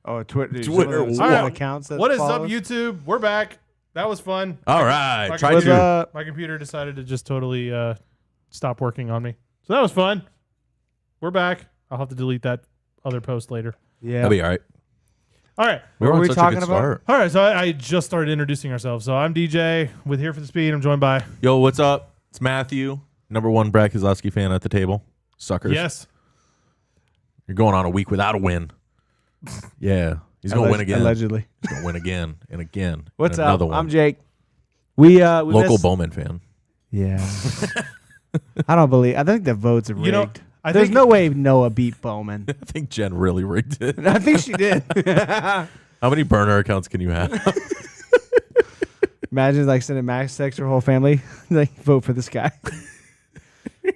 Oh, Twitter. Twitter. All What? right. Accounts that What is follow up, us? YouTube? We're back. That was fun. All right. Try What's to. up? My computer decided to just totally stop working on me. So that was fun. We're back. I'll have to delete that other post later. Yeah. That'll be all right. All right. What were were on we such a talking good about? start. All right. So I just started introducing ourselves. So I'm DJ with Here for the Speed. I'm joined by Yo, what's up? It's Matthew, #1 Brad Keselowski fan at the table. Suckers. Yes. You're going on a week without a win. Yeah. He's going to win again. Allegedly. He's going to win again and again. What's and up? another one. I'm Jake. We Local missed- Bowman fan. Yeah. I think the votes are rigged. You know, I There's think no way Noah beat Bowman. I think Jen really rigged it. I think she did. How many burner accounts can you have? Imagine like sending Max text her whole family, like vote for this guy.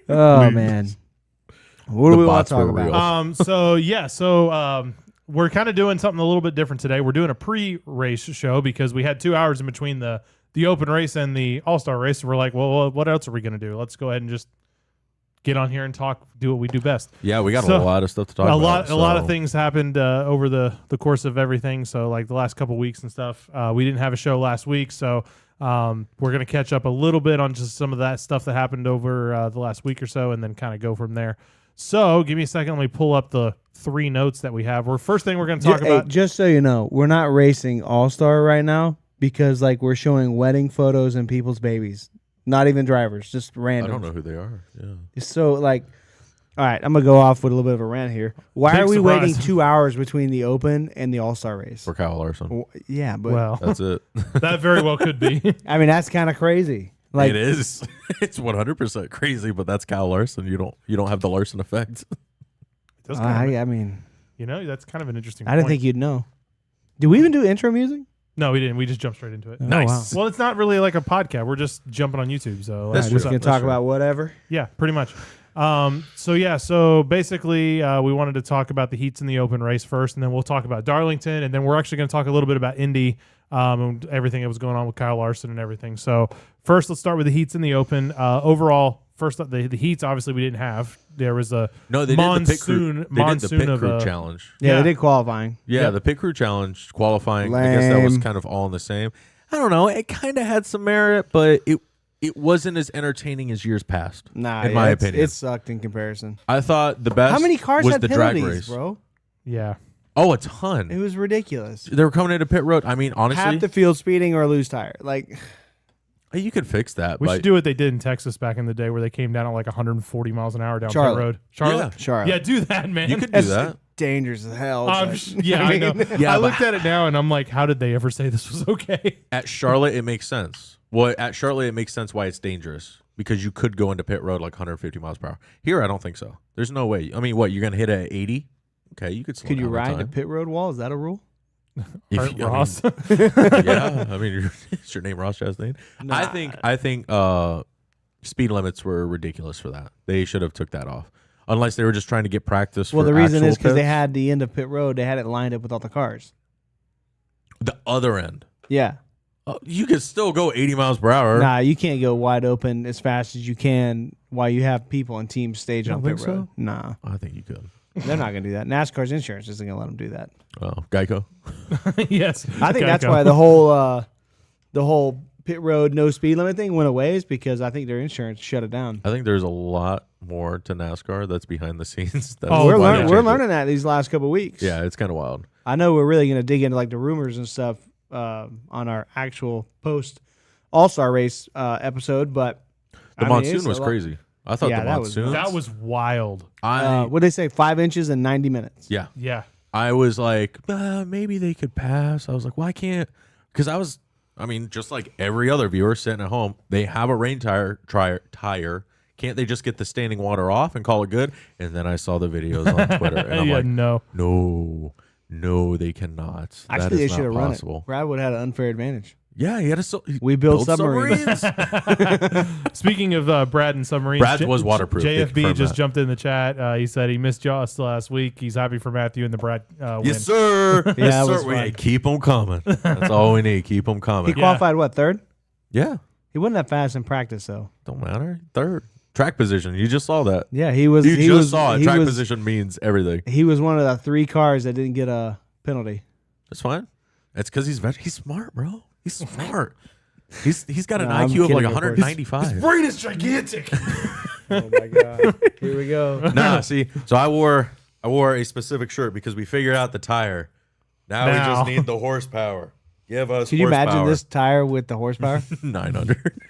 Oh man, what The do we want bots to talk were about? real. So we're kind of doing something a little bit different today. We're doing a pre-race show because we had 2 hours in between the open race and the All-Star race. So we're like, well, what else are we going to do? Let's go ahead and just get on here and talk, do what we do best. Yeah, we got So, a lot of stuff to talk about. A lot of things happened over the course of everything. So like the last couple weeks and stuff, we didn't have a show last week. So we're going to catch up a little bit on just some of that stuff that happened over the last week or so and then kind of go from there. So give me a second. Let me pull up the 3 notes that we have. First thing we're going to talk about. Just so you know, we're not racing All Star right now because like we're showing wedding photos and people's babies, not even drivers, just I random. don't know who they are. Yeah. So like, all right, I'm gonna go off with a little bit of a rant here. Why Big are we surprise. waiting 2 hours between the Open and the All Star race? For Kyle Larson. Yeah, but Well, That's it. that very well could be. I mean that's kind of crazy. Like it is. It's 100% crazy, but that's Kyle Larson. You don't have the Larson effect. That's kind of, I mean, that's kind of an interesting I didn't point. think you'd know. Do we even do intro music? No, we didn't. We just jumped straight into it. Oh, Nice. wow. Well, it's not really like a podcast. We're just jumping on YouTube. So That's We're true. just gonna That's talk true. about whatever. yeah, pretty much. So basically, we wanted to talk about the heats in the open race first, and then we'll talk about Darlington, and then we're actually going to talk a little bit about Indy and everything that was going on with Kyle Larson and everything. So first, let's start with the heats in the open. Overall, first the heats obviously we didn't have. There was a No, they did the pit crew. They did the pit crew challenge. Yeah, Yeah. they did qualifying. Yeah, Yep. the pit crew challenge qualifying. I guess that was Lame. kind of all in the same. I don't know. It kind of had some merit, but it wasn't as entertaining as years past. Nah, in my it's- opinion, it sucked in comparison. I thought the best. How many cars was had the drag penalties, race, bro? yeah. Oh, a It ton. was ridiculous. They were coming into pit road. I mean, honestly, Half the field speeding or a loose tire. Like, you could fix that. We but should do what they did in Texas back in the day, where they came down at like 140 miles an hour down Charlotte. pit road. Charlotte. Yeah. Charlotte. Yeah, do that, man. you could do That's that. dangerous as hell. Yeah, I know. Yeah, I but- looked at it now and I'm like, how did they ever say this was okay? At Charlotte, it makes sense. Well, at Charlotte, it makes sense why it's dangerous because you could go into pit road like 150 miles per hour. Here, I don't think so. There's no way. I mean, what, you're going to hit at 80? Okay, you could slow Could you down ride the a pit road wall? Is that a rule? If Art you- I mean, Ross. yeah, I mean, is your name Ross Chastain? Nah. I think speed limits were ridiculous for that. They should have took that off, unless they were just trying to get practice. Well, for the reason actual is because they pits. had the end of pit road. They had it lined up with all the cars. the other end. Yeah. You could still go 80 miles per hour. Nah, you can't go wide open as fast as you can while you have people and teams staged You on don't pit think road. so? Nah, I think you could. they're not going to do that. NASCAR's insurance isn't going to let them do that. Oh, Geico. Yes. I think that's Geico. why the whole pit road no speed limit thing went away is because I think their insurance shut it down. I think there's a lot more to NASCAR that's behind the scenes. That's Oh, we're why they learning. changed We're it. learning that these last couple of weeks. Yeah, it's kind of wild. I know we're really going to dig into like the rumors and stuff on our actual post All-Star race episode, but The I mean, monsoon it's was a lot- crazy. I thought Yeah, the that was monsoon. That was wild. what did they say? 5 inches in 90 minutes. Yeah. Yeah. I was like, maybe they could pass. I was like, why can't? Because I mean, just like every other viewer sitting at home, they have a rain tire. Can't they just get the standing water off and call it good? And then I saw the videos on Twitter, and I'm yeah, like, no. they cannot. Actually, that they is should not have run possible. it. Brad would have had an unfair advantage. Yeah, he had a. We built submarines. Speaking of Brad and submarines, Brad was waterproof. They JFB confirmed just that. jumped in the chat. He said he missed Joss last week. He's happy for Matthew and the Brad win. Yes, sir. that yes, was sir. We fun. keep them coming. That's all we need. Keep them He coming. qualified what, third? Yeah, He wasn't that fast in practice though. don't matter. Third track position. You just saw that. Yeah, he was. You he just was, saw it. he Track was, position means everything. He was one of the 3 cars that didn't get a penalty. That's fine. That's because he's smart, bro. He's smart. He's got an No, I'm IQ of like kidding, of course. 195. brain is gigantic. Oh my god! Here we go. Nah, see, so I wore a specific shirt because we figured out the tire. Now we just need the horsepower. Give us. Can you horsepower. imagine this tire with the horsepower? 900?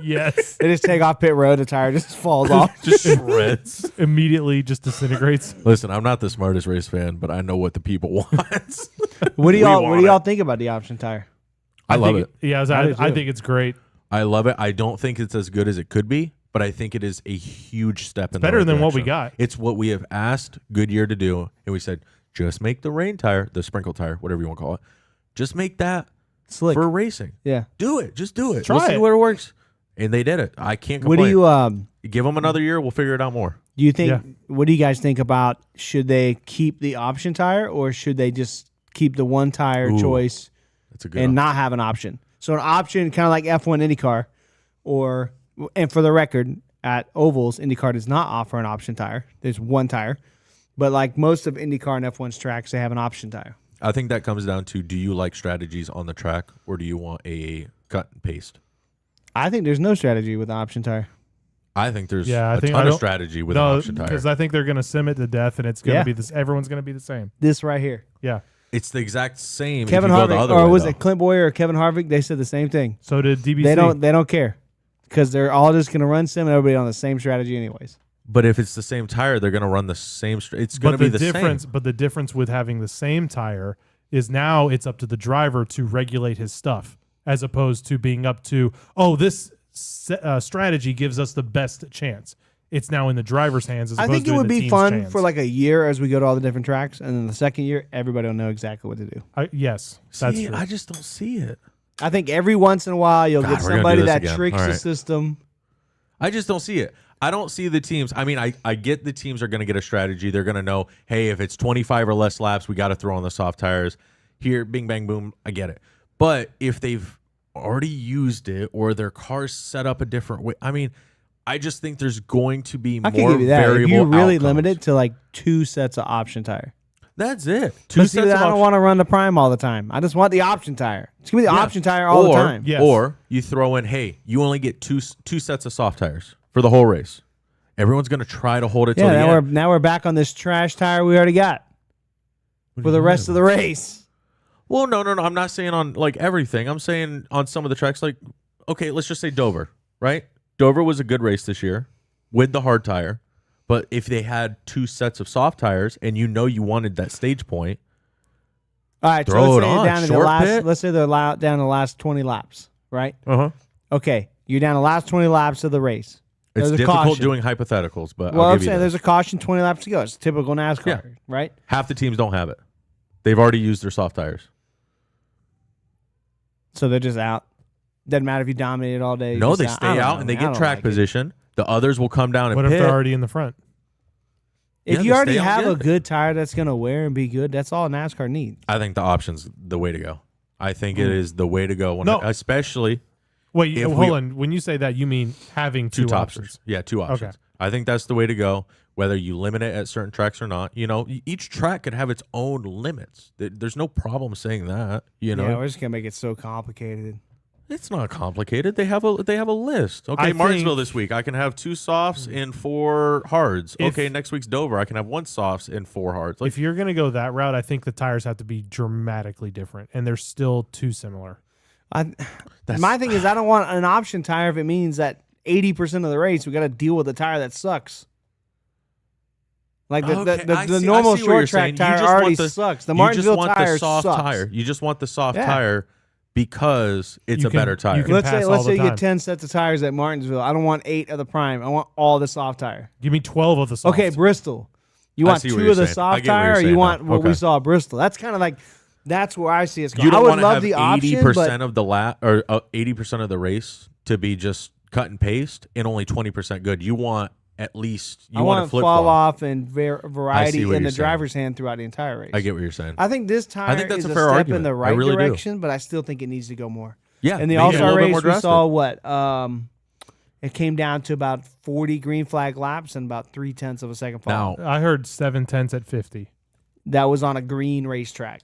Yes. They just take off pit road, the tire just falls off. Just shreds. Immediately just disintegrates. Listen, I'm not the smartest race fan, but I know what the people want. What do We y'all want it. think about the option tire? I love think it. Yeah, I do I too. think it's great. I love it. I don't think it's as good as it could be, but I think it is a huge step in the better right than what we direction. got. It's what we have asked Goodyear to do, and we said, just make the rain tire, the sprinkle tire, whatever you want to call it, just make that Slick. for racing. Yeah. Do it. Just do it. Try we'll see it. where it works. And they did it. I can't What complain. do you Give them another year. We'll figure it out more. do you think? Yeah. What do you guys think about? Should they keep the option tire or should they just keep the one tire Ooh, choice That's a good and one. not have an option? So an option, kind of like F1 IndyCar, and for the record, at ovals, IndyCar does not offer an option tire. There's one tire, but like most of IndyCar and F1's tracks, they have an option tire. I think that comes down to, do you like strategies on the track or do you want a cut and paste? I think there's no strategy with the option tire. I think there's Yeah, I a think ton I of don't- strategy with an No, option tire. because I think they're going to sim it to death, and it's going to Yeah. be this. Everyone's going to be the same. This right here, Yeah. It's the exact same. Kevin if you go the Harvick, other or way, was though. it Clint Boyer or Kevin Harvick? They said the same thing. So did DBC. They don't care because they're all just going to run sim and everybody on the same strategy anyways. But if it's the same tire, they're going to run the same. It's going to be the difference, same. But the difference with having the same tire is now it's up to the driver to regulate his stuff, as opposed to being up to this strategy gives us the best chance. It's now in the driver's hands. As I opposed think to it in would the be team's fun hands. for like a year as we go to all the different tracks, and then the second year, everybody will know exactly what to do. Yes, that's See, true. I just don't see it. I think every once in a while you'll God, get we're gonna somebody do this that again. tricks All the right. system. I just don't see it. I don't see the teams. I mean, I get the teams are going to get a strategy. They're going to know, hey, if it's 25 or less laps, we got to throw on the soft tires. Here, bing, bang, boom. I get it. But if they've already used it or their car's set up a different way, I mean, I just think there's going to be I can more give you that. If variable you really outcomes. limit it to like 2 sets of option tire. That's it. But see, sets I of don't options. want to run the prime all the time. I just want the option tire. Just give me the Yeah. option tire all the Or- time. Yes. Or you throw in, hey, you only get two sets of soft tires for the whole race. Everyone's going to try to hold it till Yeah, the end. now we're back on this trash tire we already got for the rest of the race. Well, no. I'm not saying on like everything. I'm saying on some of the tracks, like, okay, let's just say Dover, right? Dover was a good race this year with the hard tire. But if they had 2 sets of soft tires and you know you wanted that stage point, All right, so Throw let's it say on. down to the Short last. pit. Let's say they're down to the last 20 laps, right? uh-huh. Okay, you're down the last 20 laps of the race. It's There's a difficult caution. doing hypotheticals, but Well, I'll I'm give you saying that. there's a caution, 20 laps to go. It's typical NASCAR, Yeah. right? Half the teams don't have it. They've already used their soft tires. So they're just out. Doesn't matter if you dominate it all day. No, you're they just stay I don't out know, and they man. I get don't track like it. position. The others will come down and what if pit. they're already in the front? If Yeah, you they already stay on have a good. good tire that's going to wear and be good, that's all NASCAR needs. I think the option's the way to go. I think it is the way to go. No. Especially Wait, If hold we- on. When you say that, you mean having two two options. options. Yeah, 2 options. I think that's the way to go. Whether you limit it at certain tracks or not, you know, each track could have its own limits. There's no problem saying that. You know, Yeah, we're just going to make it so complicated. it's not complicated. They have a list. Okay, I Martinsville think- this week, I can have 2 softs and 4 hards. If- Okay, next week's Dover, I can have 1 softs and 4 hards. Like, If you're going to go that route, I think the tires have to be dramatically different, and they're still too similar. My thing is, I don't want an option tire if it means that 80% of the race we got to deal with a tire that sucks. Like the Okay, I the see- normal I see what you're short track saying. You tire just want already the- sucks. The you Martinsville just want tire the soft sucks. tire. You just want the soft Yeah. tire because it's You a can- better you tire. can- Let's pass say all let's the say you time. get 10 sets of tires at Martinsville. I don't want 8 of the prime. I want all the soft tire. Give me 12 of the soft. Okay, Bristol. You I want see 2 what you're of the saying. I soft get what you're tire, or you saying want now. what we Okay. saw at Bristol? That's kind of like that's where I see it's going. You don't I would want to love have the 80% option, but of the lap or 80% of the race to be just cut and paste and only 20% good. You want at least I you want want to flip fall flop. off and variety what in you're the saying. driver's hand throughout the entire race. I get what you're saying. I think this tire think that's is a a fair step argument. in the I right really do. direction, but I still think it needs to go more. Yeah, In the make it a All-Star little bit race, more we drastic. saw what? It came down to about 40 green flag laps and about 0.3 of a second fall. Now, I heard 7/10 at 50. that was on a green racetrack.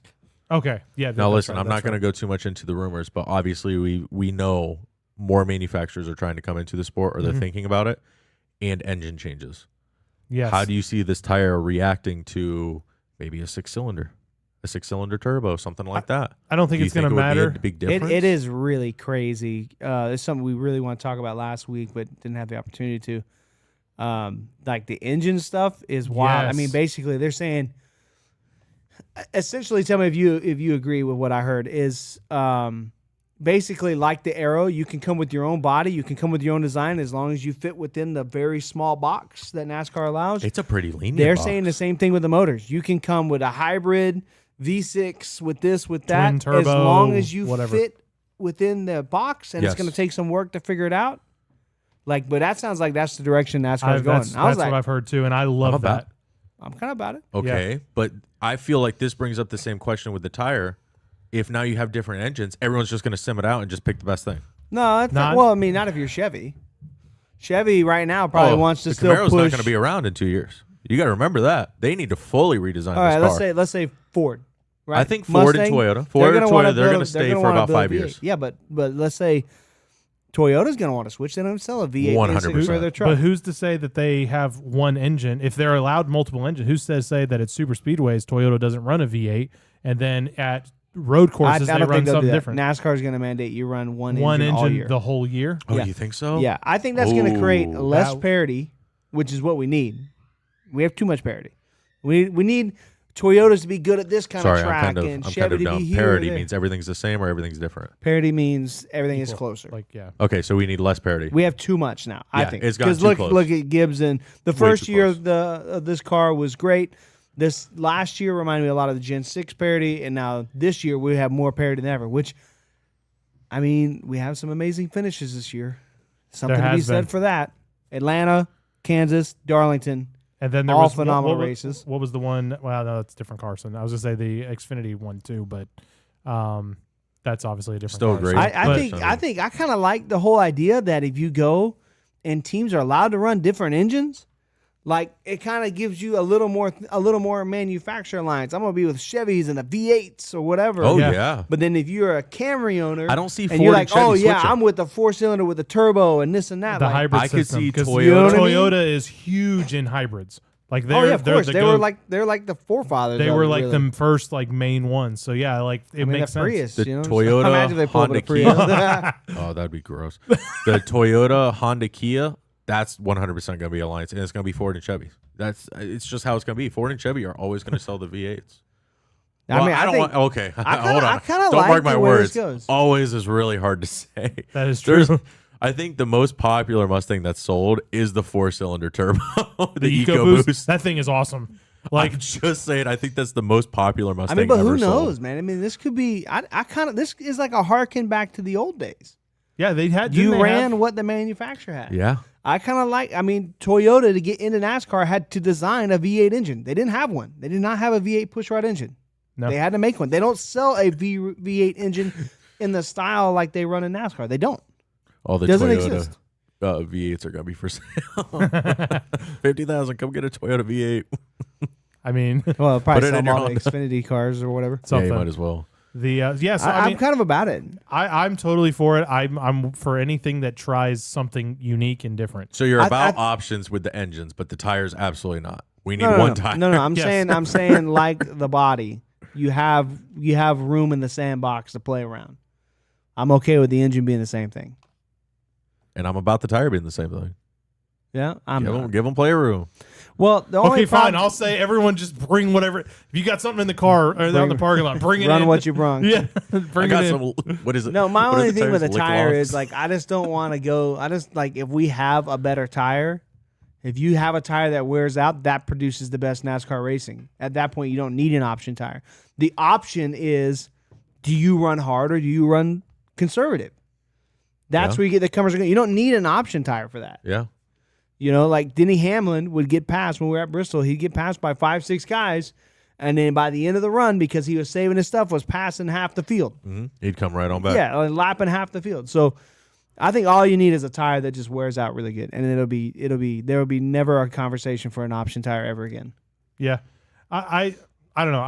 Okay. Yeah. Now that's listen, right, I'm not that's going to right. go too much into the rumors, but obviously we know more manufacturers are trying to come into the sport, or they're thinking about it, and engine changes. Yes. How do you see this tire reacting to maybe a six-cylinder turbo, something like that? I don't think Do you it's going to it would be a matter. big difference? It is really crazy. It's something we really want to talk about last week, but didn't have the opportunity to. Like the engine stuff is wild. I Yes. mean, basically, they're saying, essentially, tell me if you agree with what I heard. Is basically like the Aero, you can come with your own body, you can come with your own design, as long as you fit within the very small box that NASCAR allows. It's a pretty lenient They're box. saying the same thing with the motors. You can come with a hybrid V6 with this, with that, Twin turbo, as long as you whatever. fit within the box, and Yes. it's going to take some work to figure it out. Like, but that sounds like that's the direction NASCAR's going. That's I was what like, I've heard too, and I love about- that. I'm kind of about it. Okay, but I feel like this brings up the same question with the tire. If now you have different engines, everyone's just going to sim it out and just pick the best thing. No, that's Not- not, well, I mean, not if you're Chevy. Chevy right now probably wants to the still Camaro's push. not going to be around in 2 years. You got to remember that. They need to fully redesign All right, this car. let's say Ford. Right? I think Ford and Toyota. Ford and Toyota, they're going to stay for about 5 years. Yeah, but let's say Toyota's going to want to switch. They don't sell a V8 100%. basic for their truck. But who's to say that they have one engine? If they're allowed multiple engines, who says say that at super speedways Toyota doesn't run a V8, and then at road courses I they don't run think they'll do something that. different? NASCAR's going to mandate you run one One engine all engine year. the whole year. Oh, Yeah. you think so? Yeah, I think that's going to create Ooh. less That- parity, which is what we need. We have too much parity. We need Toyotas to be good at this kind Sorry, of track, and I'm Chevy kind of to down. be here. Parity or there. means everything's the same or everything's different. Parity means everything is Equal. closer. Like yeah. Okay, so we need less parity. We have too much now. I Yeah, think it's gotten too look close. at Gibbs, and the Way first too year close. of this car was great. This last year reminded me a lot of the Gen 6 parity, and now this year we have more parity than ever. Which, I mean, we have some amazing finishes this year. Something to be has been. said for that. Atlanta, Kansas, Darlington. And then there All was phenomenal what races. What was the one? Well, no, that's a different Carson. I was gonna say the Xfinity one too, but that's obviously a different. Still car. great. I But- think I kind of like the whole idea that if you go and teams are allowed to run different engines, like it kind of gives you a little more manufacturer lines. I'm gonna be with Chevys and the V8s or whatever. Oh Yeah. yeah. But then if you're a Camry owner, I don't see and Ford you're and like, Chevy oh yeah, switching. I'm with the 4-cylinder with the turbo and this and that. The like, hybrid I could system, see 'cause Toyota- You know what I mean? Toyota is huge in hybrids. Like they're, oh yeah, of they're course. the They're like the forefathers. they of were it, like really. the first like main ones. So yeah, like it I mean, makes the sense. Prius, The you know? Toyota, Imagine if they pulled up with a Honda, Prius. Oh, that'd be gross. The Toyota, Honda, Kia, that's 100% going to be Alliance, and it's going to be Ford and Chevy. It's just how it's going to be. Ford and Chevy are always going to sell the V8s. I mean, I don't think want. Okay, I kinda- hold on. I kinda Don't like mark my the way this words. goes. Always is really hard to say. That is true. I think the most popular Mustang that's sold is the 4-cylinder turbo, the EcoBoost. That thing is awesome. Like I'm just saying, I think that's the most popular I Mustang mean, but ever who sold. knows, man? I mean, this could be. I kind of. This is like a harken back to the old days. yeah, they had You didn't they ran have- what the manufacturer had. Yeah. I kind of like. I mean, Toyota to get into NASCAR had to design a V8 engine. They didn't have one. They did not have a V8 pushrod engine. No. They had to make one. They don't sell a V8 engine in the style like they run in NASCAR. They don't. All the Doesn't Toyota exist. V8s are going to be for sale. 50,000. Come get a Toyota V8. I mean, Well, Put probably it sell in your all the Honda. Xfinity cars or whatever. Yeah, something. you might as well. The yeah, so I I'm mean, kind of about it. I'm totally for it. I'm for anything that tries something unique and different. So you're I- about I- options with the engines, but the tires absolutely not. We need No, one no, tire. no. I'm Yes. saying like the body. You have room in the sandbox to play around. I'm okay with the engine being the same thing. And I'm about the tire being the same thing. Yeah, I'm not. Give them play room. Well, the only Okay, fine. problem, I'll say everyone just bring whatever. If you got something in the car or out in the parking lot, bring it run in. what you brung. Yeah, I bring got it in. some. What is it? No, my What are only the thing with a tires? tire Lick-alongs? is like I just don't want to go. I just like if we have a better tire. If you have a tire that wears out, that produces the best NASCAR racing. At that point, you don't need an option tire. The option is, do you run hard or do you run conservative? That's Yeah. where you get the comers. You don't need an option tire for that. Yeah. You know, like Denny Hamlin would get passed when we were at Bristol. He'd get passed by 5-6 guys, and then by the end of the run, because he was saving his stuff, was passing half the field. Mm-hmm. He'd come right on back. Yeah, like lapping half the field. So I think all you need is a tire that just wears out really good, and there will be never a conversation for an option tire ever again. Yeah, I I don't know.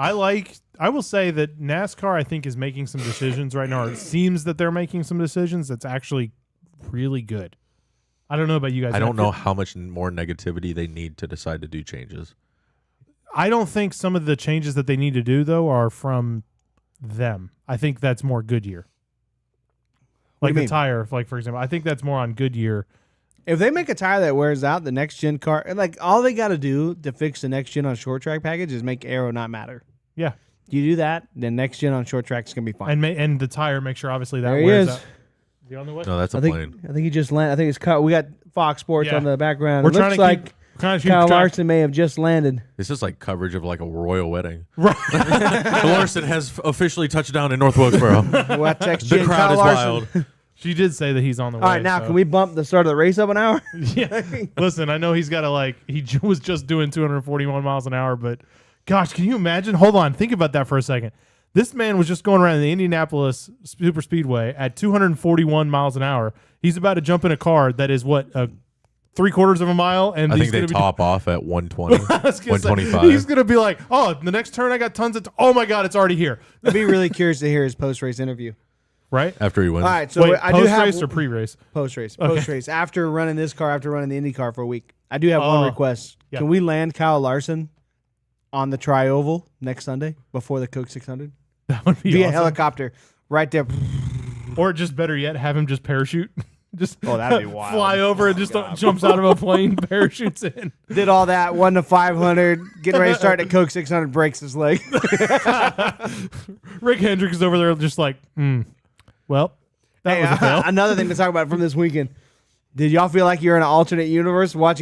I will say that NASCAR, I think, is making some decisions right now. Or it seems that they're making some decisions that's actually really good. I don't know about you guys. I don't know how much more negativity they need to decide to do changes. I don't think some of the changes that they need to do, though, are from them. I think that's more Goodyear. What Like do you the mean? tire, like for example. I think that's more on Goodyear. If they make a tire that wears out, the next gen car, like all they got to do to fix the next gen on short track package is make aero not matter. Yeah. You do that, then next gen on short track is gonna be fine. And the tire, make sure obviously that There he wears is. out. Is he on the way? No, that's a I think plane. he just landed. I think it's cut. We got Fox Sports Yeah. on the background. We're It trying looks to like keep Kyle track. Larson may have just landed. This is like coverage of like a royal wedding. Right. Larson has officially touched down in North Wilkesboro. We'll have to text The Jen crowd Kyle is Larson. wild. She did say that he's on the way. All right, now so. can we bump the start of the race up an hour? Yeah. Listen, I know he's got to was just doing 241 miles an hour, but gosh, can you imagine? Hold on. Think about that for a second. This man was just going around the Indianapolis Super Speedway at 241 miles an hour. He's about to jump in a car that is what, 3/4 of a mile? And I he's think they gonna be top off at 120, I was gonna say, 125. he's going to be like, oh, the next turn I got tons of, oh my God, it's already here. I'd be really curious to hear his post race interview. Right? After he wins. All right, so Wait, I do have post-race or pre-race? post race. After running this car, after running the Indy car for a week, I do have Oh, one request. yeah. Can we land Kyle Larson on the Tri-Oval next Sunday before the Coke 600 That would be via awesome. helicopter right there? Or just better yet, have him just parachute. Just Oh, that'd be wild. fly over and just jumps out of a plane, parachutes in. Did all that 1 to 500, getting ready to start at Coke 600, breaks his leg. Rick Hendricks is over there just like, well, that Hey, was a fail. another thing to talk about from this weekend. Did y'all feel like you're in an alternate universe watching